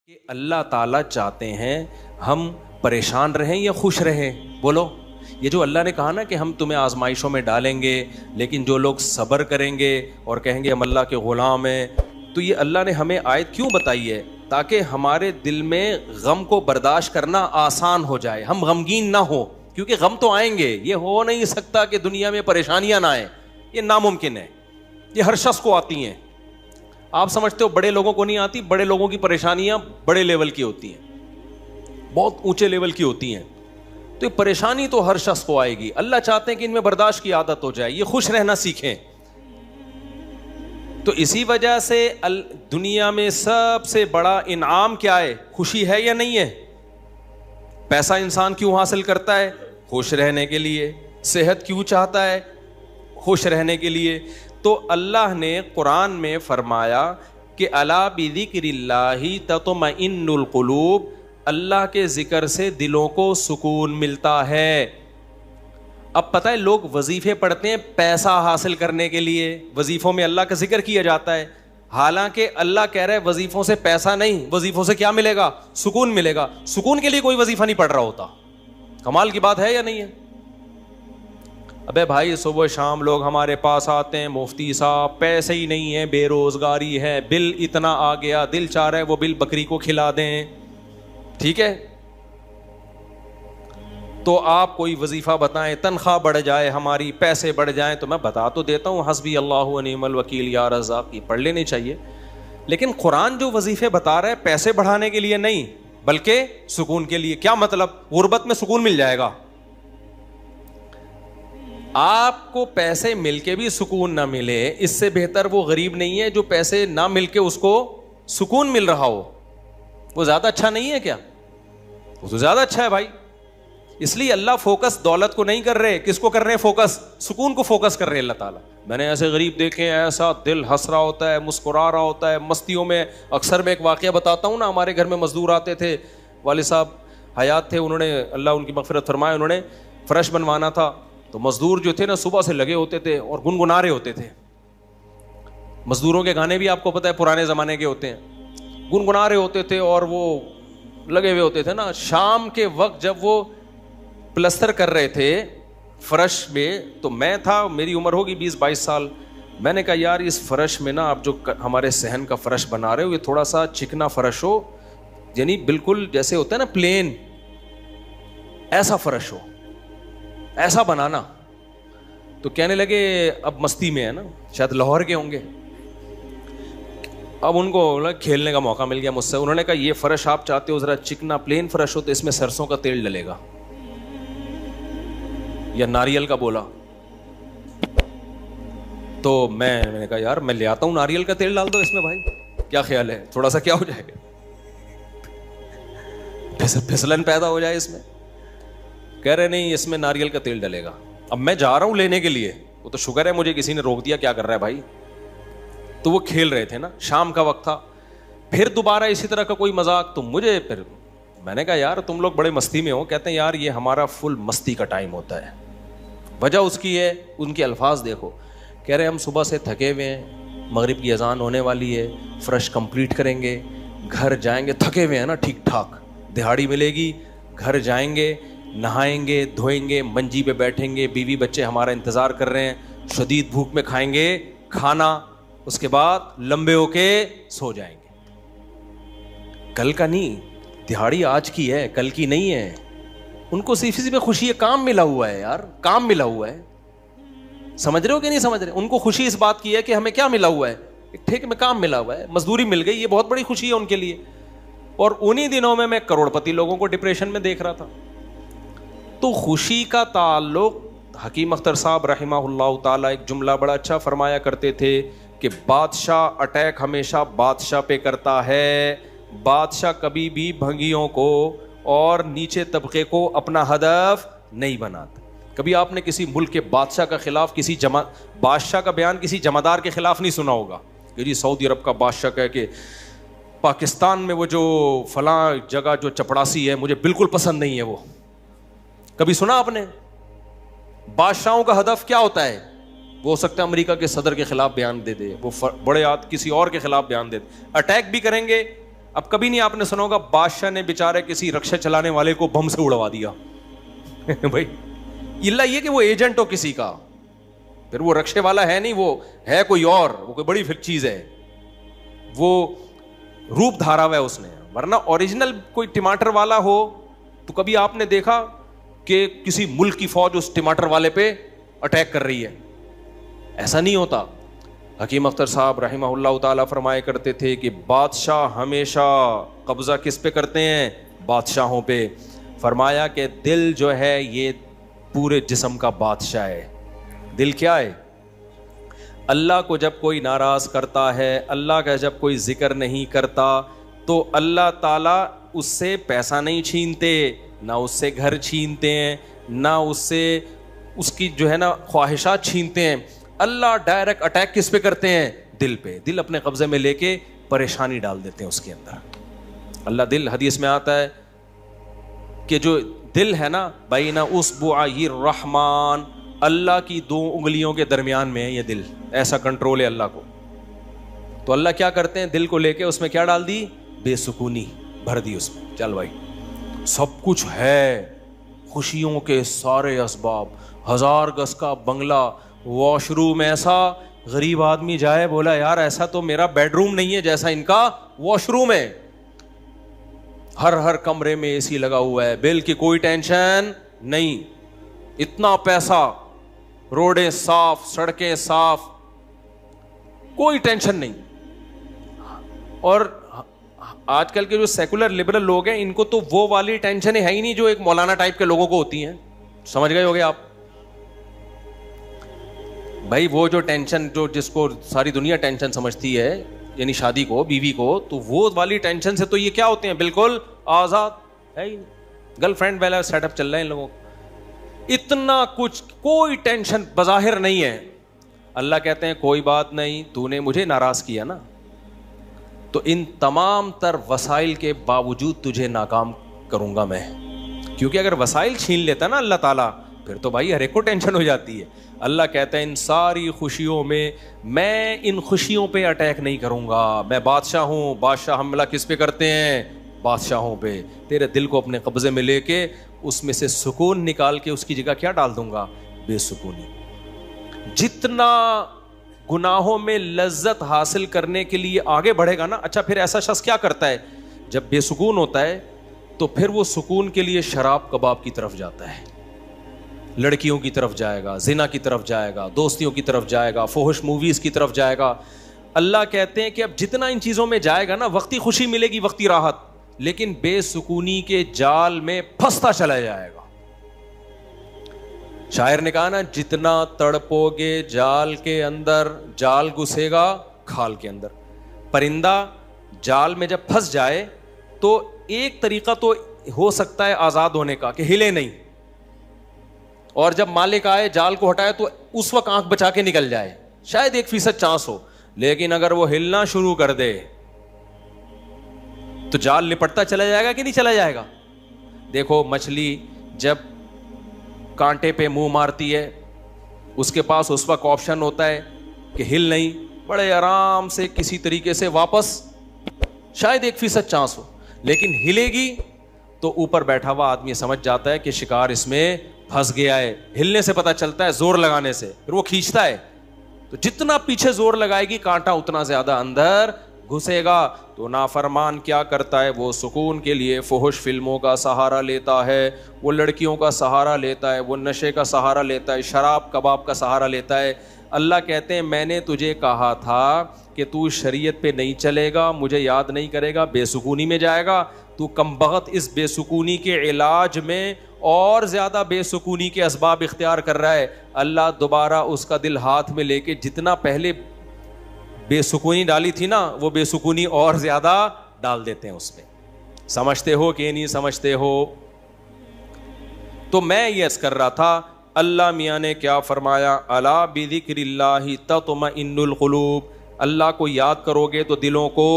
کہ اللہ تعالیٰ چاہتے ہیں ہم پریشان رہیں یا خوش رہیں؟ بولو. یہ جو اللہ نے کہا نا کہ ہم تمہیں آزمائشوں میں ڈالیں گے لیکن جو لوگ صبر کریں گے اور کہیں گے ہم اللہ کے غلام ہیں، تو یہ اللہ نے ہمیں آیت کیوں بتائی ہے؟ تاکہ ہمارے دل میں غم کو برداشت کرنا آسان ہو جائے، ہم غمگین نہ ہو، کیونکہ غم تو آئیں گے. یہ ہو نہیں سکتا کہ دنیا میں پریشانیاں نہ آئیں، یہ ناممکن ہے. یہ ہر شخص کو آتی ہیں. آپ سمجھتے ہو بڑے لوگوں کو نہیں آتی؟ بڑے لوگوں کی پریشانیاں بڑے لیول کی ہوتی ہیں، بہت اونچے لیول کی ہوتی ہیں. تو یہ پریشانی تو ہر شخص کو آئے گی. اللہ چاہتے ہیں کہ ان میں برداشت کی عادت ہو جائے، یہ خوش رہنا سیکھیں. تو اسی وجہ سے دنیا میں سب سے بڑا انعام کیا ہے؟ خوشی ہے یا نہیں ہے؟ پیسہ انسان کیوں حاصل کرتا ہے؟ خوش رہنے کے لیے. صحت کیوں چاہتا ہے؟ خوش رہنے کے لیے. تو اللہ نے قرآن میں فرمایا کہ الا بذکر اللہ تطمئن القلوب، اللہ کے ذکر سے دلوں کو سکون ملتا ہے. اب پتہ ہے لوگ وظیفے پڑھتے ہیں پیسہ حاصل کرنے کے لیے، وظیفوں میں اللہ کا ذکر کیا جاتا ہے، حالانکہ اللہ کہہ رہا ہے وظیفوں سے پیسہ نہیں، وظیفوں سے کیا ملے گا؟ سکون ملے گا. سکون کے لیے کوئی وظیفہ نہیں پڑھ رہا ہوتا. کمال کی بات ہے یا نہیں ہے؟ ابے بھائی صبح شام لوگ ہمارے پاس آتے ہیں، مفتی صاحب پیسے ہی نہیں ہیں، بے روزگاری ہے، بل اتنا آ گیا، دل چاہ رہا ہے وہ بل بکری کو کھلا دیں. ٹھیک ہے، تو آپ کوئی وظیفہ بتائیں، تنخواہ بڑھ جائے ہماری، پیسے بڑھ جائیں. تو میں بتا تو دیتا ہوں حسبی اللہ و نعم الوکیل یا رزاق، یہ پڑھ لینی چاہیے. لیکن قرآن جو وظیفے بتا رہا ہے پیسے بڑھانے کے لیے نہیں بلکہ سکون کے لیے. کیا مطلب؟ غربت میں سکون مل جائے گا. آپ کو پیسے مل کے بھی سکون نہ ملے، اس سے بہتر وہ غریب نہیں ہے جو پیسے نہ مل کے اس کو سکون مل رہا ہو. وہ زیادہ اچھا نہیں ہے کیا؟ وہ تو زیادہ اچھا ہے بھائی. اس لیے اللہ فوکس دولت کو نہیں کر رہے، کس کو کر رہے ہیں فوکس؟ سکون کو فوکس کر رہے ہیں اللہ تعالیٰ. میں نے ایسے غریب دیکھے ہیں، ایسا دل ہنس رہا ہوتا ہے، مسکرا رہا ہوتا ہے مستیوں میں. اکثر میں ایک واقعہ بتاتا ہوں نا، ہمارے گھر میں مزدور آتے تھے، والد صاحب حیات تھے، انہوں نے اللہ ان کی مغفرت فرمائے، انہوں نے فرش بنوانا تھا. تو مزدور جو تھے نا صبح سے لگے ہوتے تھے اور گنگنا رہے ہوتے تھے. مزدوروں کے گانے بھی آپ کو پتہ ہے پرانے زمانے کے ہوتے ہیں، گنگنا رہے ہوتے تھے اور وہ لگے ہوئے ہوتے تھے نا. شام کے وقت جب وہ پلستر کر رہے تھے فرش میں، تو میں تھا، میری عمر ہوگی 20-22 سال. میں نے کہا یار اس فرش میں نا آپ جو ہمارے صحن کا فرش بنا رہے ہو، یہ تھوڑا سا چکنا فرش ہو، یعنی بالکل جیسے ہوتا ہے نا پلین، ایسا فرش ہو، ایسا بنانا. تو کہنے لگے اب مستی میں ہے نا، شاید لاہور کے ہوں گے، اب ان کو کھیلنے کا موقع مل گیا مجھ سے. انہوں نے کہا یہ فرش آپ چاہتے ہو ذرا چکنا پلین فرش ہو تو اس میں سرسوں کا تیل ڈلے گا یا ناریل کا. بولا تو میں نے کہا یار میں لے آتا ہوں ناریل کا تیل ڈال دو اس میں بھائی، کیا خیال ہے؟ تھوڑا سا کیا ہو جائے گا، پھسلن پیدا ہو جائے اس میں. کہہ رہے نہیں اس میں ناریل کا تیل ڈلے گا. اب میں جا رہا ہوں لینے کے لیے، وہ تو شکر ہے مجھے کسی نے روک دیا، کیا کر رہا ہے بھائی. تو وہ کھیل رہے تھے نا، شام کا وقت تھا. پھر دوبارہ اسی طرح کا کوئی مذاق، تو مجھے پھر میں نے کہا یار تم لوگ بڑے مستی میں ہو. کہتے ہیں یار یہ ہمارا فل مستی کا ٹائم ہوتا ہے. وجہ اس کی ہے، ان کے الفاظ دیکھو. کہہ رہے ہم صبح سے تھکے ہوئے ہیں، مغرب کی اذان ہونے والی ہے، فرش کمپلیٹ کریں گے، گھر جائیں گے، تھکے ہوئے ہیں نا ٹھیک ٹھاک، دہاڑی ملے گی، گھر جائیں گے، نہائیں گے، دھوئیں گے، منجی پہ بیٹھیں گے، بیوی بچے ہمارا انتظار کر رہے ہیں، شدید بھوک میں کھائیں گے کھانا، اس کے بعد لمبے ہو کے سو جائیں گے. کل کا نہیں، دہاڑی آج کی ہے، کل کی نہیں ہے. ان کو صرف اسی میں خوشی ہے، کام ملا ہوا ہے یار، کام ملا ہوا ہے. سمجھ رہے ہو کہ نہیں سمجھ رہے؟ ان کو خوشی اس بات کی ہے کہ ہمیں کیا ملا ہوا ہے، ایک ٹھیک میں کام ملا ہوا ہے، مزدوری مل گئی، یہ بہت بڑی خوشی ہے ان کے لیے. اور انہی دنوں میں کروڑ پتی لوگوں کو ڈپریشن میں دیکھ رہا تھا. تو خوشی کا تعلق، حکیم اختر صاحب رحمہ اللہ تعالیٰ ایک جملہ بڑا اچھا فرمایا کرتے تھے کہ بادشاہ اٹیک ہمیشہ بادشاہ پہ کرتا ہے، بادشاہ کبھی بھی بھنگیوں کو اور نیچے طبقے کو اپنا ہدف نہیں بناتا. کبھی آپ نے کسی ملک کے بادشاہ کا خلاف، کسی بادشاہ کا بیان کسی جمعدار کے خلاف نہیں سنا ہوگا کہ جی سعودی عرب کا بادشاہ کہے کہ پاکستان میں وہ جو فلاں جگہ جو چپڑاسی ہے مجھے بالکل پسند نہیں ہے. وہ کبھی سنا آپ نے؟ بادشاہوں کا ہدف کیا ہوتا ہے؟ وہ ہو سکتا ہے امریکہ کے صدر کے خلاف بیان دے دے، وہ بڑے کسی اور کے خلاف بیان دے دے. اٹیک بھی کریں گے اب کبھی نہیں آپ نے سنا ہوگا بادشاہ نے بیچارے کسی رکشا چلانے والے کو بم سے اڑوا دیا بھائی اللہ یہ کہ وہ ایجنٹ ہو کسی کا, پھر وہ رکشے والا ہے نہیں, وہ ہے کوئی اور, وہ کوئی بڑی چیز ہے, وہ روپ دھارا ہوا ہے اس نے. ورنہ اوریجنل کوئی ٹماٹر والا ہو تو کبھی آپ نے دیکھا کہ کسی ملک کی فوج اس ٹماٹر والے پہ اٹیک کر رہی ہے؟ ایسا نہیں ہوتا. حکیم اختر صاحب رحمہ اللہ تعالیٰ فرمایا کرتے تھے کہ بادشاہ ہمیشہ قبضہ کس پہ کرتے ہیں؟ بادشاہوں پہ. فرمایا کہ دل جو ہے یہ پورے جسم کا بادشاہ ہے. دل کیا ہے؟ اللہ کو جب کوئی ناراض کرتا ہے, اللہ کا جب کوئی ذکر نہیں کرتا, تو اللہ تعالیٰ اس سے پیسہ نہیں چھینتے, نہ اس سے گھر چھینتے ہیں, نہ اس سے اس کی جو ہے نا خواہشات چھینتے ہیں. اللہ ڈائریکٹ اٹیک کس پہ کرتے ہیں؟ دل پہ. دل اپنے قبضے میں لے کے پریشانی ڈال دیتے ہیں اس کے اندر. اللہ دل, حدیث میں آتا ہے کہ جو دل ہے نا بین اصبعی الرحمن, اللہ کی 2 انگلیوں کے درمیان میں ہے یہ دل. ایسا کنٹرول ہے اللہ کو. تو اللہ کیا کرتے ہیں؟ دل کو لے کے اس میں کیا ڈال دی؟ بے سکونی بھر دی اس میں. چل بھائی سب کچھ ہے, خوشیوں کے سارے اسباب, 1000 گز کا بنگلہ, واش روم ایسا, غریب آدمی جائے بولا یار ایسا تو میرا بیڈ روم نہیں ہے جیسا ان کا واش روم ہے. ہر کمرے میں اے سی لگا ہوا ہے, بل کی کوئی ٹینشن نہیں, اتنا پیسہ, روڈیں صاف, سڑکیں صاف, کوئی ٹینشن نہیں. اور آج کل کے جو سیکولر لبرل لوگ ہیں ان کو تو وہ والی ٹینشن ہے ہی نہیں جو ایک مولانا ٹائپ کے لوگوں کو ہوتی ہیں. سمجھ گئے ہوگے آپ بھائی؟ وہ جو ٹینشن جو جس کو ساری دنیا ٹینشن سمجھتی ہے, یعنی شادی کو, بیوی کو, تو وہ والی ٹینشن سے تو یہ کیا ہوتے ہیں؟ بالکل آزاد ہے ہی نہیں. گرل فرینڈ والا سیٹ اپ چل رہا ہے ان لوگوں کو, اتنا کچھ, کوئی ٹینشن بظاہر نہیں ہے. اللہ کہتے ہیں کوئی بات نہیں, تو نے مجھے ناراض کیا نا, تو ان تمام تر وسائل کے باوجود تجھے ناکام کروں گا میں. کیونکہ اگر وسائل چھین لیتا نا اللہ تعالیٰ, پھر تو بھائی ہر ایک کو ٹینشن ہو جاتی ہے. اللہ کہتا ہے ان ساری خوشیوں میں ان خوشیوں پہ اٹیک نہیں کروں گا. میں بادشاہ ہوں, بادشاہ حملہ کس پہ کرتے ہیں؟ بادشاہوں پہ. تیرے دل کو اپنے قبضے میں لے کے اس میں سے سکون نکال کے اس کی جگہ کیا ڈال دوں گا؟ بے سکونی. جتنا گناہوں میں لذت حاصل کرنے کے لیے آگے بڑھے گا نا. اچھا پھر ایسا شخص کیا کرتا ہے جب بے سکون ہوتا ہے؟ تو پھر وہ سکون کے لیے شراب کباب کی طرف جاتا ہے, لڑکیوں کی طرف جائے گا, زنا کی طرف جائے گا, دوستیوں کی طرف جائے گا, فحش موویز کی طرف جائے گا. اللہ کہتے ہیں کہ اب جتنا ان چیزوں میں جائے گا نا, وقتی خوشی ملے گی, وقتی راحت, لیکن بے سکونی کے جال میں پھنستا چلا جائے گا. شاعر نے کہا نا, جتنا تڑپو گے جال کے اندر, جال گھسے گا کھال کے اندر. پرندہ جال میں جب پھنس جائے تو ایک طریقہ تو ہو سکتا ہے آزاد ہونے کا کہ ہلے نہیں, اور جب مالک آئے جال کو ہٹائے تو اس وقت آنکھ بچا کے نکل جائے, شاید 1% چانس ہو. لیکن اگر وہ ہلنا شروع کر دے تو جال لپٹتا چلا جائے گا کہ نہیں چلا جائے گا؟ دیکھو مچھلی جب کانٹے پہ منہ مارتی ہے, اس کے پاس اس وقت آپشن ہوتا ہے کہ ہل نہیں, بڑے آرام سے کسی طریقے سے واپس, شاید 1% چانس ہو, لیکن ہلے گی تو اوپر بیٹھا ہوا آدمی سمجھ جاتا ہے کہ شکار اس میں پھنس گیا ہے. ہلنے سے پتہ چلتا ہے, زور لگانے سے, پھر وہ کھینچتا ہے. تو جتنا پیچھے زور لگائے گی کانٹا اتنا زیادہ اندر گھسے گا. تو نافرمان کیا کرتا ہے؟ وہ سکون کے لیے فحش فلموں کا سہارا لیتا ہے, وہ لڑکیوں کا سہارا لیتا ہے, وہ نشے کا سہارا لیتا ہے, شراب کباب کا سہارا لیتا ہے. اللہ کہتے ہیں میں نے تجھے کہا تھا کہ تو شریعت پہ نہیں چلے گا, مجھے یاد نہیں کرے گا, بے سکونی میں جائے گا. تو کمبخت اس بے سکونی کے علاج میں اور زیادہ بے سکونی کے اسباب اختیار کر رہا ہے. اللہ دوبارہ اس کا دل ہاتھ میں لے کے جتنا پہلے بے سکونی ڈالی تھی نا, وہ بے سکونی اور زیادہ ڈال دیتے ہیں اس میں. سمجھتے ہو کہ نہیں سمجھتے ہو؟ تو میں یہ عرض کر رہا تھا, اللہ میاں نے کیا فرمایا, الا بذکر اللہ تطمئن القلوب. اللہ کو یاد کرو گے تو دلوں کو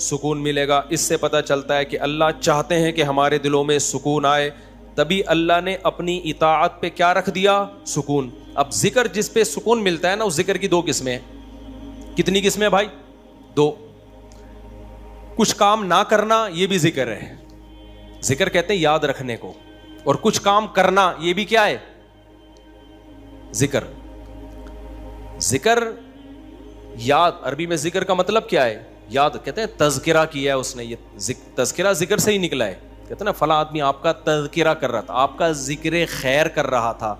سکون ملے گا. اس سے پتہ چلتا ہے کہ اللہ چاہتے ہیں کہ ہمارے دلوں میں سکون آئے, تبھی اللہ نے اپنی اطاعت پہ کیا رکھ دیا؟ سکون. اب ذکر جس پہ سکون ملتا ہے نا, اس ذکر کی 2 قسمیں ہیں. کتنی قسمیں بھائی؟ 2. کچھ کام نہ کرنا یہ بھی ذکر ہے. ذکر کہتے ہیں یاد رکھنے کو, اور کچھ کام کرنا یہ بھی کیا ہے؟ ذکر. ذکر یاد, عربی میں ذکر کا مطلب کیا ہے؟ یاد. کہتے ہیں تذکرہ کیا ہے اس نے, یہ تذکرہ ذکر سے ہی نکلا ہے. کہتے ہیں نا فلاں آدمی آپ کا تذکرہ کر رہا تھا, آپ کا ذکر خیر کر رہا تھا,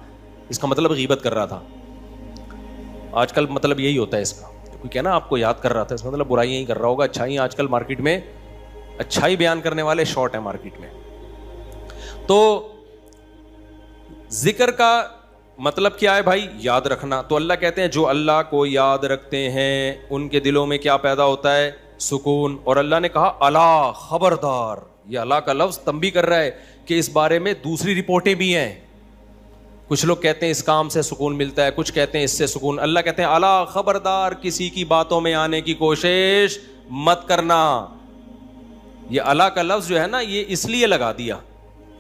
اس کا مطلب غیبت کر رہا تھا. آج کل مطلب یہی ہوتا ہے اس کا, کوئی کہنا آپ کو یاد کر رہا تھا, اس کا مطلب برائیاں ہی کر رہا ہوگا. اچھائی آج کل مارکیٹ میں اچھائی بیان کرنے والے شارٹ ہیں مارکیٹ میں. تو ذکر کا مطلب کیا ہے بھائی؟ یاد رکھنا. تو اللہ کہتے ہیں جو اللہ کو یاد رکھتے ہیں ان کے دلوں میں کیا پیدا ہوتا ہے؟ سکون. اور اللہ نے کہا الا, خبردار. یہ اللہ کا لفظ تنبیہ کر رہا ہے کہ اس بارے میں دوسری رپورٹیں بھی ہیں. کچھ لوگ کہتے ہیں اس کام سے سکون ملتا ہے, کچھ کہتے ہیں اس سے سکون. اللہ کہتے ہیں الا, خبردار, کسی کی باتوں میں آنے کی کوشش مت کرنا. یہ اللہ کا لفظ جو ہے نا, یہ اس لیے لگا دیا,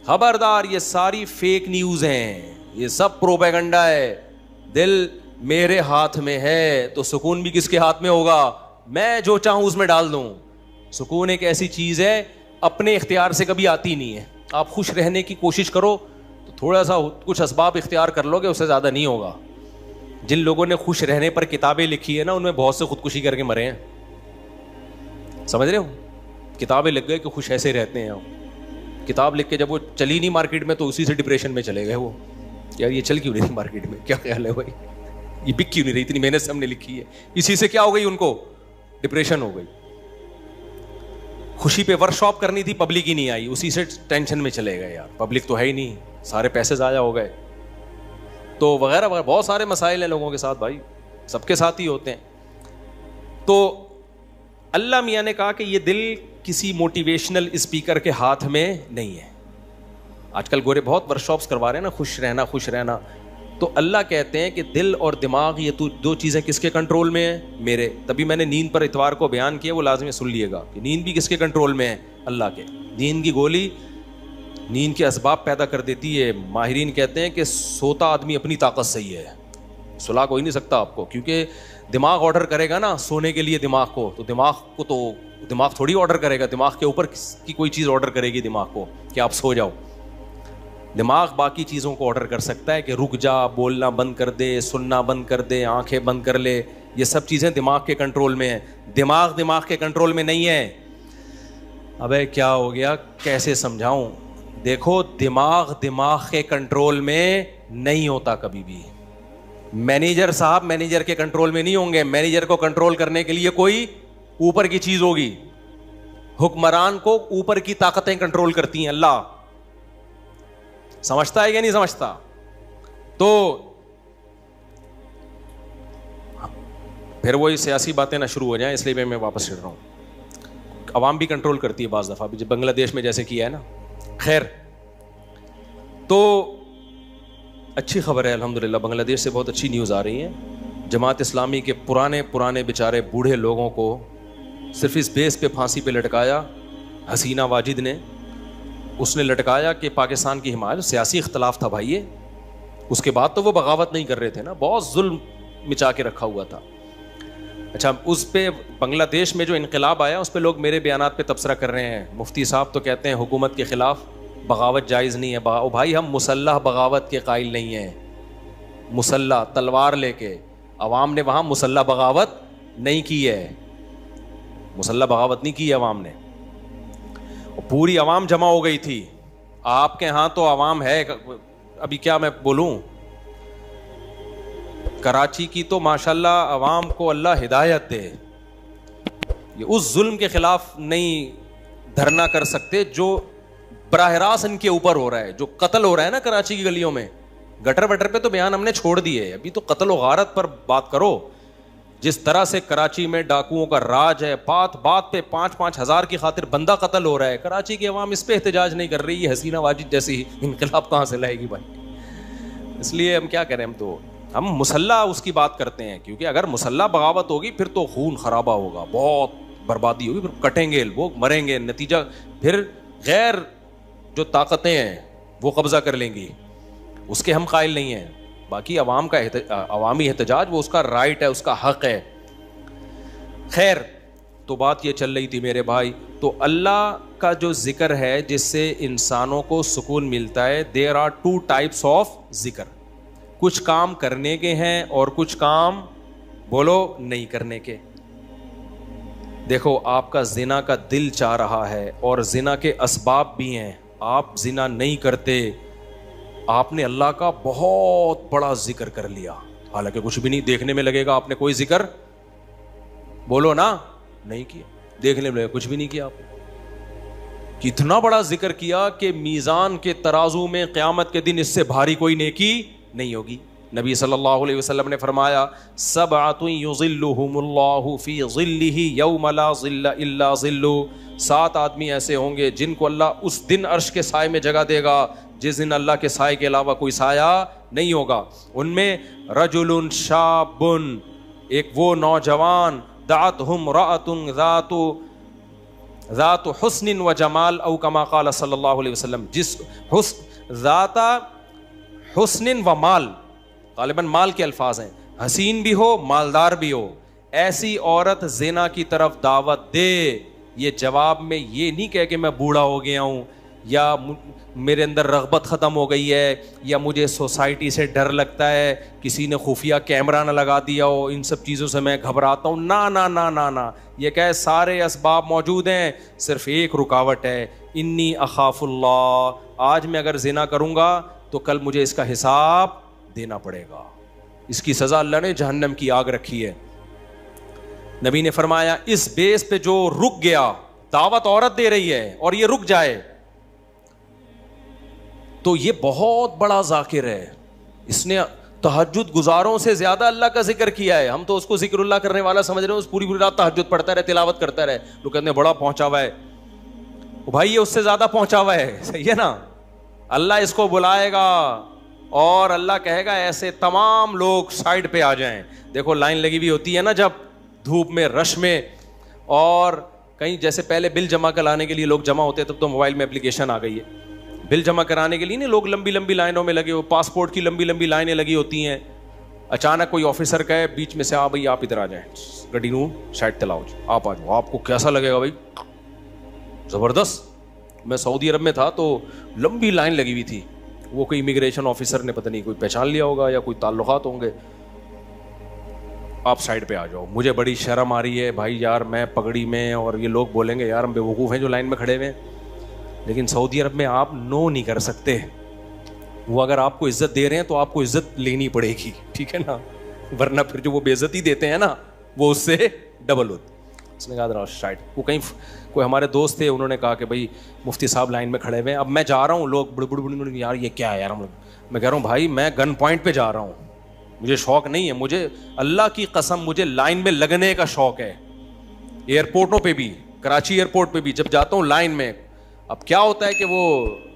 خبردار, یہ ساری فیک نیوز ہیں, یہ سب پروپیگنڈا ہے. دل میرے ہاتھ میں ہے تو سکون بھی کس کے ہاتھ میں ہوگا؟ میں جو چاہوں اس میں ڈال دوں. سکون ایک ایسی چیز ہے اپنے اختیار سے کبھی آتی نہیں ہے. آپ خوش رہنے کی کوشش کرو تو تھوڑا سا کچھ اسباب اختیار کر لو گے, اس سے زیادہ نہیں ہوگا. جن لوگوں نے خوش رہنے پر کتابیں لکھی ہے نا, ان میں بہت سے خودکشی کر کے مرے ہیں. سمجھ رہے ہو؟ کتابیں لکھ گئے کہ خوش ایسے رہتے ہیں. کتاب لکھ کے جب وہ چلی نہیں مارکیٹ میں تو اسی سے ڈپریشن میں چلے گئے. وہ یار یہ چل کیوں نہیں مارکیٹ میں, کیا خیال ہے بھائی, یہ بک کیوں نہیں رہی, اتنی محنت سے ہم نے لکھی ہے. اسی سے کیا ہو گئی, ان کو ڈپریشن ہو گئی. خوشی پہ ورک شاپ کرنی تھی, پبلک ہی نہیں آئی, اسی سے ٹینشن میں چلے گئے. یار پبلک تو ہے ہی نہیں, سارے پیسے ضائع ہو گئے. تو وغیرہ وغیرہ بہت سارے مسائل ہیں لوگوں کے ساتھ بھائی, سب کے ساتھ ہی ہوتے ہیں. تو اللہ میاں نے کہا کہ یہ دل کسی موٹیویشنل اسپیکر کے ہاتھ میں نہیں ہے. آج کل گورے بہت ورک شاپس کروا رہے ہیں نا, خوش رہنا خوش رہنا. تو اللہ کہتے ہیں کہ دل اور دماغ یہ دو چیزیں کس کے کنٹرول میں ہیں؟ میرے. تبھی میں نے نیند پر اتوار کو بیان کیا, وہ لازمی سن لیے گا کہ نیند بھی کس کے کنٹرول میں ہے؟ اللہ کے. نیند کی گولی نیند کے اسباب پیدا کر دیتی ہے. ماہرین کہتے ہیں کہ سوتا آدمی اپنی طاقت سے ہی ہے, سلا کوئی نہیں سکتا آپ کو, کیونکہ دماغ آرڈر کرے گا نا سونے کے لیے دماغ کو, تو دماغ تھوڑی آرڈر کرے گا, دماغ کے اوپر کی کوئی چیز آرڈر کرے گی دماغ کو کہ آپ سو جاؤ. دماغ باقی چیزوں کو آرڈر کر سکتا ہے کہ رک جا, بولنا بند کر دے, سننا بند کر دے, آنکھیں بند کر لے. یہ سب چیزیں دماغ کے کنٹرول میں ہیں. دماغ کے کنٹرول میں نہیں ہے. ابے کیا ہو گیا, کیسے سمجھاؤں؟ دیکھو دماغ کے کنٹرول میں نہیں ہوتا کبھی بھی. مینیجر صاحب مینیجر کے کنٹرول میں نہیں ہوں گے. مینیجر کو کنٹرول کرنے کے لیے کوئی اوپر کی چیز ہوگی. حکمران کو اوپر کی طاقتیں کنٹرول کرتی ہیں. اللہ سمجھتا ہے یا نہیں سمجھتا؟ تو پھر وہی سیاسی باتیں نہ شروع ہو جائیں, اس لیے میں واپس چڑھ رہا ہوں. عوام بھی کنٹرول کرتی ہے بعض دفعہ, جب بنگلہ دیش میں جیسے کیا ہے نا. خیر, تو اچھی خبر ہے الحمدللہ, بنگلہ دیش سے بہت اچھی نیوز آ رہی ہیں. جماعت اسلامی کے پرانے بیچارے بوڑھے لوگوں کو صرف اس بیس پہ پھانسی پہ لٹکایا حسینہ واجد نے. اس نے لٹکایا کہ پاکستان کی حمایت, سیاسی اختلاف تھا بھائی یہ. اس کے بعد تو وہ بغاوت نہیں کر رہے تھے نا, بہت ظلم مچا کے رکھا ہوا تھا. اچھا, اس پہ بنگلہ دیش میں جو انقلاب آیا اس پہ لوگ میرے بیانات پہ تبصرہ کر رہے ہیں. مفتی صاحب تو کہتے ہیں حکومت کے خلاف بغاوت جائز نہیں ہے. بھائی ہم مسلح بغاوت کے قائل نہیں ہیں. مسلح تلوار لے کے, عوام نے وہاں مسلح بغاوت نہیں کی ہے. مسلح بغاوت نہیں کی ہے عوام نے. پوری عوام جمع ہو گئی تھی. آپ کے ہاں تو عوام ہے, ابھی کیا میں بولوں, کراچی کی تو ماشاءاللہ عوام کو اللہ ہدایت دے, یہ اس ظلم کے خلاف نہیں دھرنا کر سکتے جو براہ راست ان کے اوپر ہو رہا ہے. جو قتل ہو رہا ہے نا کراچی کی گلیوں میں, گٹر وٹر پہ تو بیان ہم نے چھوڑ دیے, ابھی تو قتل و غارت پر بات کرو. جس طرح سے کراچی میں ڈاکوؤں کا راج ہے, بات پہ 5-5 ہزار کی خاطر بندہ قتل ہو رہا ہے. کراچی کی عوام اس پہ احتجاج نہیں کر رہی. یہ حسینہ واجد جیسی انقلاب کہاں سے لائے گی بھائی؟ اس لیے ہم کیا کریں, ہم مسلح اس کی بات کرتے ہیں, کیونکہ اگر مسلح بغاوت ہوگی پھر تو خون خرابہ ہوگا, بہت بربادی ہوگی, پھر کٹیں گے لوگ, مریں گے, نتیجہ پھر غیر جو طاقتیں ہیں وہ قبضہ کر لیں گی. اس کے ہم قائل نہیں ہیں. باقی عوام کا عوامی احتجاج وہ اس کا رائٹ ہے, اس کا حق ہے. خیر, تو بات یہ چل رہی تھی میرے بھائی, تو اللہ کا جو ذکر ہے جس سے انسانوں کو سکون ملتا ہے, there are two types of ذکر. کچھ کام کرنے کے ہیں اور کچھ کام بولو نہیں کرنے کے. دیکھو آپ کا زنا کا دل چاہ رہا ہے اور زنا کے اسباب بھی ہیں, آپ زنا نہیں کرتے, آپ نے اللہ کا بہت بڑا ذکر کر لیا, حالانکہ کچھ بھی نہیں, دیکھنے میں لگے گا آپ نے کوئی ذکر بولو نا نہیں کیا, دیکھنے میں لگے کچھ بھی نہیں کیا آپ نے. کتنا بڑا ذکر کیا کہ میزان کے ترازو میں قیامت کے دن اس سے بھاری کوئی نیکی نہیں ہوگی. نبی صلی اللہ علیہ وسلم نے فرمایا, سبعۃ یظلھم اللہ فی ظلہ یوم لا ظل الا ظلہ, 7 آدمی ایسے ہوں گے جن کو اللہ اس دن عرش کے سائے میں جگہ دے گا جس دن اللہ کے سائے کے علاوہ کوئی سایہ نہیں ہوگا. ان میں رجل شاب, ایک وہ نوجوان, دعتہ امرأۃ ذات حسن و جمال او کما قال صلی اللہ علیہ وسلم, جس ذات حسن و مال, غالباً مال کے الفاظ ہیں, حسین بھی ہو مالدار بھی ہو, ایسی عورت زنا کی طرف دعوت دے. یہ جواب میں یہ نہیں کہے کہ میں بوڑھا ہو گیا ہوں یا میرے اندر رغبت ختم ہو گئی ہے یا مجھے سوسائٹی سے ڈر لگتا ہے, کسی نے خفیہ کیمرہ نہ لگا دیا ہو, ان سب چیزوں سے میں گھبراتا ہوں. نا نا نا نا نا, یہ کہے سارے اسباب موجود ہیں, صرف ایک رکاوٹ ہے, انی اخاف اللہ, آج میں اگر زنا کروں گا تو کل مجھے اس کا حساب دینا پڑے گا, اس کی سزا اللہ نے جہنم کی آگ رکھی ہے. نبی نے فرمایا اس بیس پہ جو رک گیا, دعوت عورت دے رہی ہے اور یہ رک جائے تو یہ بہت بڑا ذاکر ہے, اس نے تہجد گزاروں سے زیادہ اللہ کا ذکر کیا ہے. ہم تو اس کو ذکر اللہ کرنے والا سمجھ رہے ہیں, اس پوری رات تہجد پڑھتا رہے, تلاوت کرتا رہے, لوگ کہتے ہیں بڑا پہنچا ہوا ہے. بھائی یہ اس سے زیادہ پہنچا ہوا ہے, صحیح ہے نا. اللہ اس کو بلائے گا اور اللہ کہے گا ایسے تمام لوگ سائڈ پہ آ جائیں. دیکھو لائن لگی ہوئی ہوتی ہے نا جب دھوپ میں, رش میں, اور کہیں جیسے پہلے بل جمع کرانے کے لیے لوگ جمع ہوتے, تب تو موبائل میں اپلیکیشن آ گئی ہے, بل جمع کرانے کے لیے نہیں لوگ لمبی لمبی لائنوں میں لگے ہو, پاسپورٹ کی لمبی لمبی لائنیں لگی ہوتی ہیں. اچانک کوئی آفیسر کہے بیچ میں سے, بھائی آپ ادھر آ جائیں, گڈی نو سائڈ تلاؤ, آپ آ جاؤ. آپ کو کیسا لگے گا بھائی؟ زبردست. میں سعودی عرب میں تھا تو لمبی لائن لگی ہوئی تھی, وہ کوئی امیگریشن آفیسر نے پتہ نہیں کوئی پہچان لیا ہوگا یا کوئی تعلقات ہوں گے, آپ سائڈ پہ آ جاؤ. مجھے بڑی شرم آ رہی ہے بھائی یار, میں پگڑی میں, اور یہ لوگ بولیں گے یار ہم بیوقوف ہیں جو لائن میں کھڑے ہوئے ہیں, لیکن سعودی عرب میں آپ نو نہیں کر سکتے. وہ اگر آپ کو عزت دے رہے ہیں تو آپ کو عزت لینی پڑے گی, ٹھیک ہے نا, ورنہ پھر جو وہ بے عزتی دیتے ہیں نا وہ اس سے ڈبل ہوتی. اس نے کہا سائڈ. وہ کہیں کوئی ہمارے دوست تھے, انہوں نے کہا کہ بھائی مفتی صاحب لائن میں کھڑے ہوئے ہیں, اب میں جا رہا ہوں, لوگ بڑے بڑے یار یہ کیا ہے یار, میں کہہ رہا ہوں بھائی میں گن پوائنٹ پہ جا رہا ہوں, مجھے شوق نہیں ہے, مجھے اللہ کی قسم مجھے لائن میں لگنے کا شوق ہے. ایئرپورٹوں پہ بھی, کراچی ایئرپورٹ پہ بھی جب جاتا ہوں لائن میں, اب کیا ہوتا ہے کہ وہ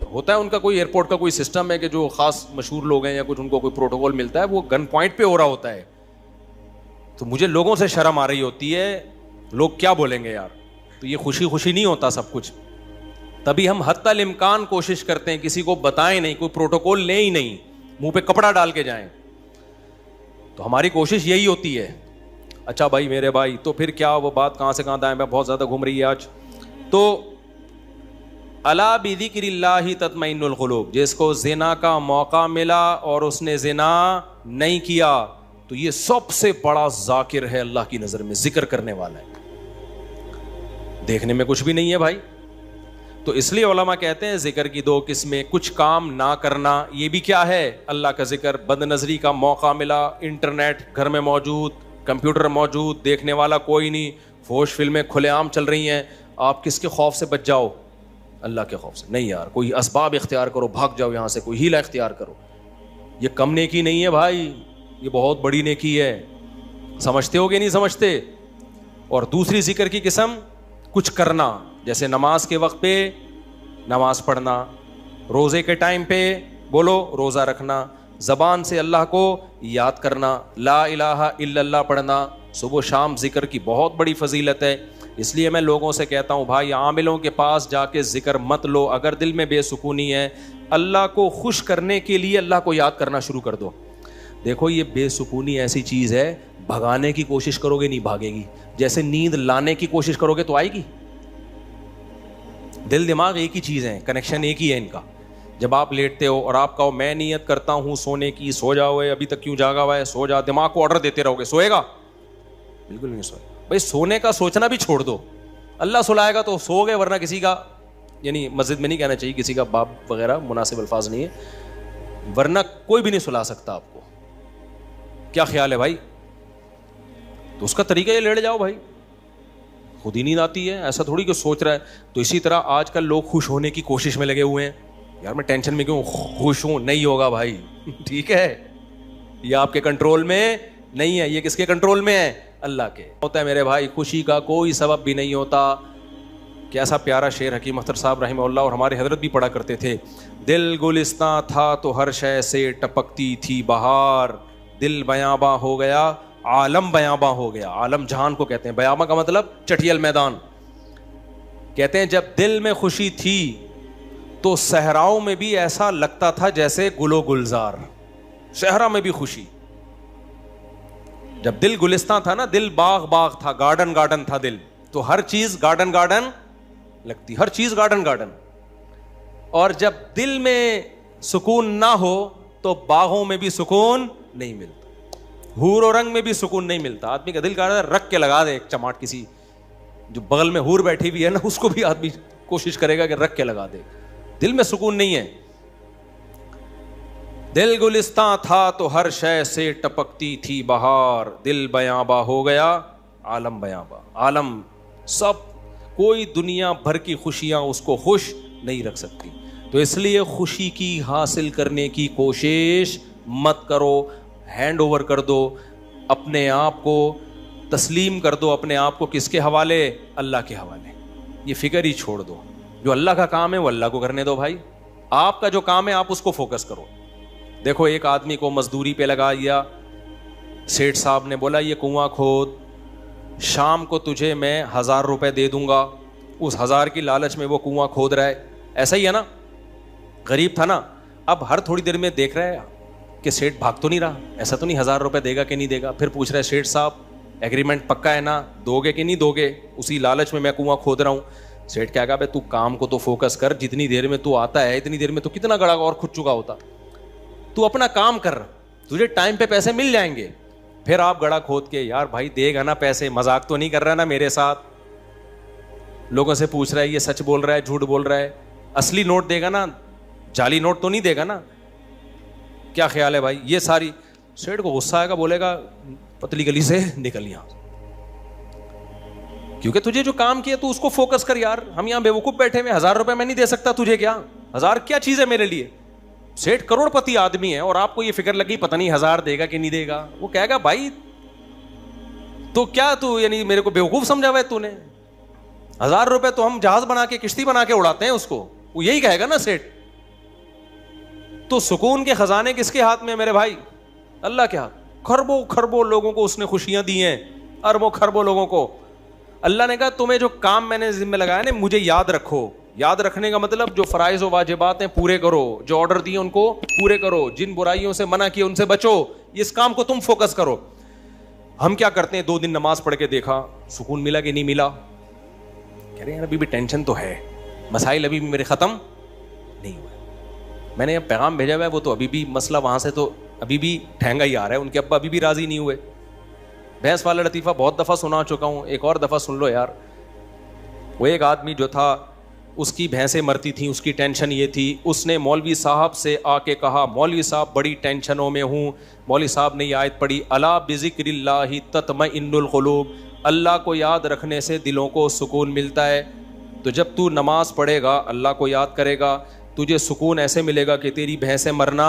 ہوتا ہے ان کا کوئی ایئرپورٹ کا کوئی سسٹم ہے کہ جو خاص مشہور لوگ ہیں یا کچھ ان کو کوئی پروٹوکول ملتا ہے, وہ گن پوائنٹ پہ ہو رہا ہوتا ہے, تو مجھے لوگوں سے شرم آ رہی ہوتی ہے, لوگ کیا بولیں گے یار. تو یہ خوشی خوشی نہیں ہوتا سب کچھ, تبھی ہم حتی الامکان کوشش کرتے ہیں کسی کو بتائیں نہیں, کوئی پروٹوکول لیں ہی نہیں, منہ پہ کپڑا ڈال کے جائیں. تو ہماری کوشش یہی ہوتی ہے. اچھا بھائی میرے بھائی, تو پھر کیا وہ بات کہاں سے کہاں دائیں میں بہت زیادہ گھوم رہی ہے آج. تو الا بذکر اللہ تطمئن القلوب, جس کو زنا کا موقع ملا اور اس نے زنا نہیں کیا تو یہ سب سے بڑا ذاکر ہے اللہ کی نظر میں, ذکر کرنے والا ہے. دیکھنے میں کچھ بھی نہیں ہے بھائی. تو اس لیے علماء کہتے ہیں ذکر کی 2 قسمیں, کچھ کام نہ کرنا, یہ بھی کیا ہے اللہ کا ذکر. بد نظری کا موقع ملا, انٹرنیٹ گھر میں موجود, کمپیوٹر موجود, دیکھنے والا کوئی نہیں, فوش فلمیں کھلے عام چل رہی ہیں, آپ کس کے خوف سے بچ جاؤ؟ اللہ کے خوف سے. نہیں یار, کوئی اسباب اختیار کرو, بھاگ جاؤ یہاں سے, کوئی ہیلا اختیار کرو. یہ کم نیکی نہیں ہے بھائی, یہ بہت بڑی نیکی ہے. سمجھتے ہو کہ نہیں سمجھتے؟ اور دوسری ذکر کی قسم کچھ کرنا, جیسے نماز کے وقت پہ نماز پڑھنا, روزے کے ٹائم پہ بولو روزہ رکھنا, زبان سے اللہ کو یاد کرنا, لا الہ الا اللہ پڑھنا. صبح شام ذکر کی بہت بڑی فضیلت ہے. اس لیے میں لوگوں سے کہتا ہوں بھائی عاملوں کے پاس جا کے ذکر مت لو. اگر دل میں بے سکونی ہے, اللہ کو خوش کرنے کے لیے اللہ کو یاد کرنا شروع کر دو. دیکھو یہ بے سکونی ایسی چیز ہے, بھگانے کی کوشش کرو گے نہیں بھاگے گی, جیسے نیند لانے کی کوشش کرو گے تو آئے گی. دل دماغ ایک ہی چیز ہے, کنیکشن ایک ہی ہے ان کا. جب آپ لیٹتے ہو اور آپ کہو میں نیت کرتا ہوں سونے کی, سو جاؤ, ابھی تک کیوں جاگا ہوا ہے, سو جا, دماغ کو آرڈر دیتے رہو گے, سوئے گا؟ بالکل نہیں سوئے گا. بھائی سونے کا سوچنا بھی چھوڑ دو, اللہ سلائے گا تو سو گئے, ورنہ کسی کا, یعنی مسجد میں نہیں کہنا چاہیے, کسی کا باپ وغیرہ مناسب الفاظ نہیں ہے, ورنہ کوئی بھی نہیں سلا سکتا آپ کو. کیا خیال ہے بھائی؟ تو اس کا طریقہ یہ لیٹ جاؤ بھائی, خود ہی نیند آتی ہے, ایسا تھوڑی کہ سوچ رہا ہے. تو اسی طرح آج کل لوگ خوش ہونے کی کوشش میں لگے ہوئے ہیں, یار میں ٹینشن میں کیوں خوش ہوں, نہیں ہوگا بھائی. ٹھیک ہے, یہ آپ کے کنٹرول میں نہیں ہے, یہ کس کے کنٹرول میں ہے؟ اللہ کے. ہوتا ہے میرے بھائی, خوشی کا کوئی سبب بھی نہیں ہوتا. کیسا پیارا شعر حکیم اختر صاحب رحمہ اللہ اور ہمارے حضرت بھی پڑھا کرتے تھے. دل گلستاں تھا تو ہر شے سے ٹپکتی تھی بہار, دل بیاباں ہو گیا عالم بیاباں ہو گیا. عالم جہان کو کہتے ہیں, بیاباں کا مطلب چٹیل میدان. کہتے ہیں جب دل میں خوشی تھی تو صحراؤں میں بھی ایسا لگتا تھا جیسے گل و گلزار. صحرا میں بھی خوشی, جب دل گلستان تھا نا, دل باغ باغ تھا, گارڈن گارڈن تھا دل, تو ہر چیز گارڈن گارڈن لگتی, ہر چیز گارڈن گارڈن. اور جب دل میں سکون نہ ہو تو باغوں میں بھی سکون نہیں ملتا, حور و رنگ میں بھی سکون نہیں ملتا. آدمی کا دل کہہ رہا ہے رکھ کے لگا دے ایک چماٹ, کسی جو بغل میں حور بیٹھی ہوئی ہے نا اس کو بھی آدمی کوشش کرے گا کہ رکھ کے لگا دے, دل میں سکون نہیں ہے. دل گلستان تھا تو ہر شے سے ٹپکتی تھی بہار, دل بیاباں ہو گیا عالم بیاباں. عالم سب, کوئی دنیا بھر کی خوشیاں اس کو خوش نہیں رکھ سکتی. تو اس لیے خوشی کی حاصل کرنے کی کوشش مت کرو, ہینڈ اوور کر دو اپنے آپ کو, تسلیم کر دو اپنے آپ کو. کس کے حوالے؟ اللہ کے حوالے. یہ فکر ہی چھوڑ دو, جو اللہ کا کام ہے وہ اللہ کو کرنے دو بھائی. آپ کا جو کام ہے آپ اس کو فوکس کرو. دیکھو ایک آدمی کو مزدوری پہ لگا دیا, سیٹھ صاحب نے بولا یہ کنواں کھود, شام کو تجھے میں 1000 روپے دے دوں گا. اس 1000 کی لالچ میں وہ کنواں کھود رہا ہے. ایسا ہی ہے نا, غریب تھا نا, اب ہر تھوڑی دیر میں دیکھ رہا ہے کہ سیٹھ بھاگ تو نہیں رہا, ایسا تو نہیں 1000 روپے دے گا کہ نہیں دے گا. پھر پوچھ رہا ہے سیٹھ صاحب ایگریمنٹ پکا ہے نا, دو گے کہ نہیں دو گے؟ اسی لالچ میں کنواں کھود رہا ہوں. سیٹھ کیا کہا بھائی تو کام کو تو فوکس کر, جتنی دیر میں تو آتا ہے اتنی دیر میں تو کتنا گڑا اور کھد چکا ہوتا. تو اپنا کام کر, تجھے ٹائم پہ پیسے مل جائیں گے. پھر آپ گڑا کھود کے, یار بھائی دے گا نا پیسے, مذاق تو نہیں کر رہا نا میرے ساتھ؟ لوگوں سے پوچھ رہا ہے یہ سچ بول رہا ہے جھوٹ بول رہا ہے, اصلی نوٹ دے گا نا, جعلی نوٹ تو نہیں دے گا نا؟ کیا خیال ہے بھائی؟ یہ ساری. سیٹھ کو غصہ آئے گا, بولے گا پتلی گلی سے نکل یہاں, کیونکہ تجھے جو کام کیا تو اس کو فوکس کر. یار ہم یہاں بیوقوف بیٹھے ہوئے, 1000 روپے میں نہیں دے سکتا تجھے, کیا 1000 کیا چیز ہے میرے لیے؟ سیٹھ کروڑ پتی آدمی ہے اور آپ کو یہ فکر لگی پتہ نہیں 1000 دے گا کہ نہیں دے گا. وہ کہے گا بھائی تو کیا تو یعنی میرے کو بیوقوف سمجھا ہوا ہے تو نے؟ 1000 روپے تو ہم جہاز بنا کے کشتی بنا کے اڑاتے ہیں اس کو, وہ یہی کہے گا نا سیٹھ. تو سکون کے خزانے کس کے ہاتھ میں میرے بھائی؟ اللہ کے ہاتھ. کھربوں کھربوں لوگوں کو اس نے خوشیاں دی ہیں, اربوں کھربوں لوگوں کو. اللہ نے کہا تمہیں جو کام میں نے ذمہ لگایا نا مجھے یاد رکھو. یاد رکھنے کا مطلب جو فرائض و واجبات ہیں پورے کرو, جو آرڈر دیے ان کو پورے کرو, جن برائیوں سے منع کیے ان سے بچو. اس کام کو تم فوکس کرو. ہم کیا کرتے ہیں, 2 دن نماز پڑھ کے دیکھا سکون ملا کہ نہیں ملا, کہہ رہے ہیں ابھی بھی ٹینشن تو ہے, مسائل ابھی بھی میرے ختم نہیں ہوئے. میں نے پیغام بھیجا ہوا ہے, وہ تو ابھی بھی مسئلہ وہاں سے تو ابھی بھی ٹھہنگا ہی آ رہا ہے, ان کے ابا ابھی بھی راضی نہیں ہوئے. بھینس والا لطیفہ بہت دفعہ سنا چکا ہوں, ایک اور دفعہ سن لو یار. وہ ایک آدمی جو تھا اس کی بھینسیں مرتی تھیں, اس کی ٹینشن یہ تھی, اس نے مولوی صاحب سے آ کے کہا مولوی صاحب بڑی ٹینشنوں میں ہوں. مولوی صاحب نے یہ آیت پڑھی الا بذکر اللہ تطمئن القلوب, اللہ کو یاد رکھنے سے دلوں کو سکون ملتا ہے. تو جب تو نماز پڑھے گا اللہ کو یاد کرے گا, تجھے سکون ایسے ملے گا کہ تیری بھینسیں مرنا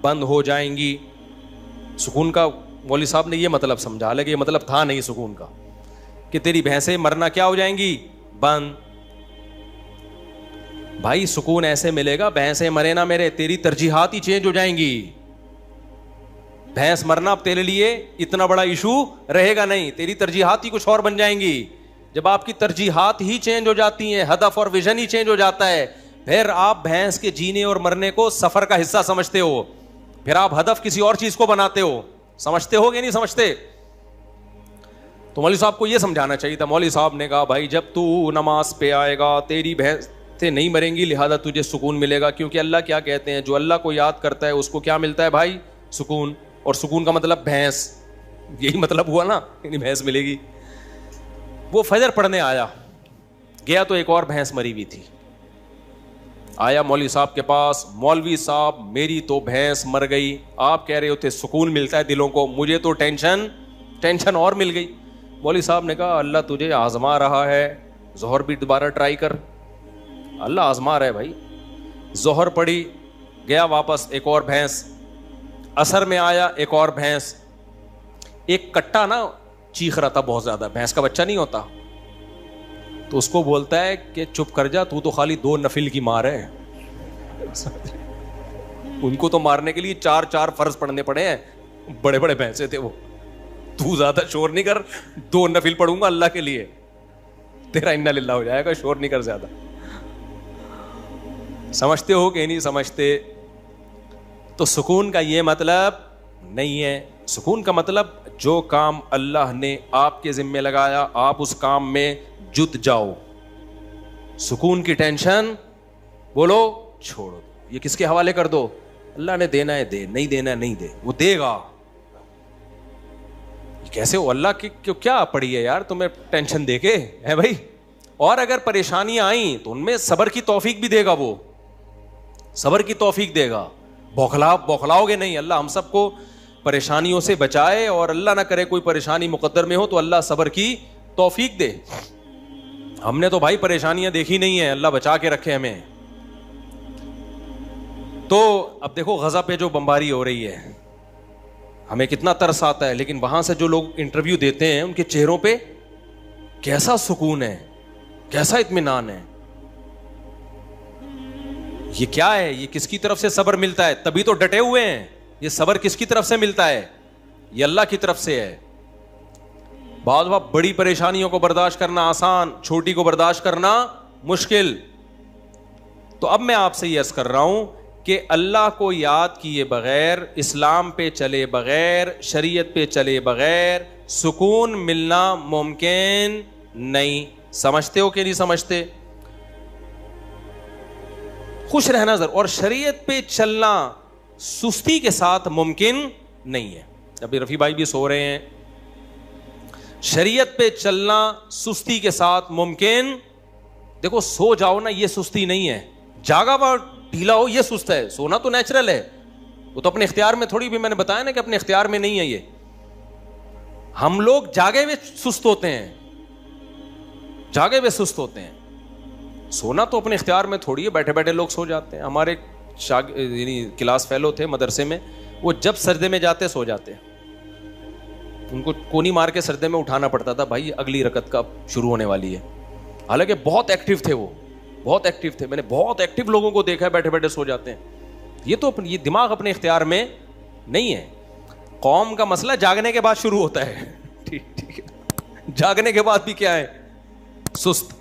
بند ہو جائیں گی. سکون کا مولوی صاحب نے یہ مطلب سمجھا, حالانکہ یہ مطلب تھا نہیں سکون کا, کہ تیری بھینسیں مرنا کیا ہو جائیں گی, بند. بھائی سکون ایسے ملے گا, بھینسیں مرے نہ میرے, تیری ترجیحات ہی چینج ہو جائیں گی. بھینس مرنا اب تیرے لیے اتنا بڑا ایشو رہے گا نہیں, تیری ترجیحات ہی کچھ اور بن جائیں گی. جب آپ کی ترجیحات ہی چینج ہو جاتی ہیں, ہدف اور ویژن ہی چینج ہو جاتا ہے, پھر آپ بھینس کے جینے اور مرنے کو سفر کا حصہ سمجھتے ہو, پھر آپ ہدف کسی اور چیز کو بناتے ہو. سمجھتے ہو کہ نہیں سمجھتے؟ تو مولوی صاحب کو یہ سمجھانا چاہیے تھا. مولوی صاحب نے کہا بھائی جب تو نماز پہ آئے گا تیری بھینسیں نہیں مریں گی, لہذا تجھے سکون ملے گا, کیونکہ اللہ کیا کہتے ہیں, جو اللہ کو یاد کرتا ہے اس کو کیا ملتا ہے بھائی, سکون. اور سکون کا مطلب بھینس, یہی مطلب ہوا نا, یعنی بھینس ملے گی. وہ فجر پڑھنے آیا, گیا تو ایک اور بھینس مری ہوئی تھی. آیا مولوی صاحب کے پاس, مولوی صاحب میری تو بھینس مر گئی, آپ کہہ رہے ہوتے سکون ملتا ہے دلوں کو, مجھے تو ٹینشن اور مل گئی. مولوی صاحب نے کہا اللہ تجھے آزما رہا ہے, ظہر بھی دوبارہ ٹرائی کر, اللہ آزما رہا ہے بھائی. ظہر پڑی, گیا واپس, ایک اور بھینس. عصر میں آیا, ایک اور بھینس. ایک کٹا نا چیخ رہا تھا بہت زیادہ, بھینس کا بچہ نہیں ہوتا, تو اس کو بولتا ہے کہ چپ کر جا, تو خالی 2 نفل کی مار ہے. ان کو تو مارنے کے لیے 4 فرض پڑھنے پڑے ہیں, بڑے بڑے بھینسے تھے وہ. تو زیادہ شور نہیں کر, 2 نفل پڑھوں گا اللہ کے لیے, تیرا انا للہ ہو جائے گا, شور نہیں کر زیادہ. سمجھتے ہو کہ نہیں سمجھتے؟ تو سکون کا یہ مطلب نہیں ہے. سکون کا مطلب جو کام اللہ نے آپ کے ذمے لگایا آپ اس کام میں جت جاؤ. سکون کی ٹینشن بولو چھوڑو, یہ کس کے حوالے کر دو, اللہ نے دینا ہے دے, نہیں دینا ہے نہیں دے, وہ دے گا. کیسے ہو, اللہ کی کیا پڑی ہے یار تمہیں ٹینشن دے کے ہے بھائی. اور اگر پریشانیاں آئیں تو ان میں صبر کی توفیق بھی دے گا, وہ صبر کی توفیق دے گا. بوکھلاؤ گے نہیں. اللہ ہم سب کو پریشانیوں سے بچائے, اور اللہ نہ کرے کوئی پریشانی مقدر میں ہو تو اللہ صبر کی توفیق دے. ہم نے تو بھائی پریشانیاں دیکھی نہیں ہیں, اللہ بچا کے رکھے ہمیں. تو اب دیکھو غزہ پہ جو بمباری ہو رہی ہے, ہمیں کتنا ترس آتا ہے, لیکن وہاں سے جو لوگ انٹرویو دیتے ہیں ان کے چہروں پہ کیسا سکون ہے, کیسا اطمینان ہے. یہ کیا ہے, یہ کس کی طرف سے صبر ملتا ہے؟ تبھی تو ڈٹے ہوئے ہیں. یہ صبر کس کی طرف سے ملتا ہے؟ یہ اللہ کی طرف سے ہے. بعض وقت بڑی پریشانیوں کو برداشت کرنا آسان, چھوٹی کو برداشت کرنا مشکل. تو اب میں آپ سے یہ عرض کر رہا ہوں کہ اللہ کو یاد کیے بغیر, اسلام پہ چلے بغیر, شریعت پہ چلے بغیر سکون ملنا ممکن نہیں. سمجھتے ہو کہ نہیں سمجھتے؟ خوش رہنا ضرور, اور شریعت پہ چلنا سستی کے ساتھ ممکن نہیں ہے. ابھی رفیع بھائی بھی سو رہے ہیں. شریعت پہ چلنا سستی کے ساتھ ممکن, دیکھو سو جاؤ نا یہ سستی نہیں ہے, جاگا ہوا ڈھیلا ہو یہ سست ہے. سونا تو نیچرل ہے, وہ تو اپنے اختیار میں تھوڑی, بھی میں نے بتایا نا کہ اپنے اختیار میں نہیں ہے. یہ ہم لوگ جاگے ہوئے سست ہوتے ہیں, جاگے ہوئے سست ہوتے ہیں. سونا تو اپنے اختیار میں تھوڑی ہے, بیٹھے بیٹھے لوگ سو جاتے ہیں. ہمارے یعنی کلاس فیلو تھے مدرسے میں, وہ جب سجدے میں جاتے سو جاتے, ان کو کونی مار کے سجدے میں اٹھانا پڑتا تھا, بھائی اگلی رکعت کا شروع ہونے والی ہے. حالانکہ بہت ایکٹیو تھے وہ, بہت ایکٹیو تھے. میں نے بہت ایکٹیو لوگوں کو دیکھا ہے بیٹھے بیٹھے سو جاتے ہیں. یہ تو یہ دماغ اپنے اختیار میں نہیں ہے. قوم کا مسئلہ جاگنے کے بعد شروع ہوتا ہے. ٹھیک ہے, جاگنے کے بعد بھی کیا ہے, سست.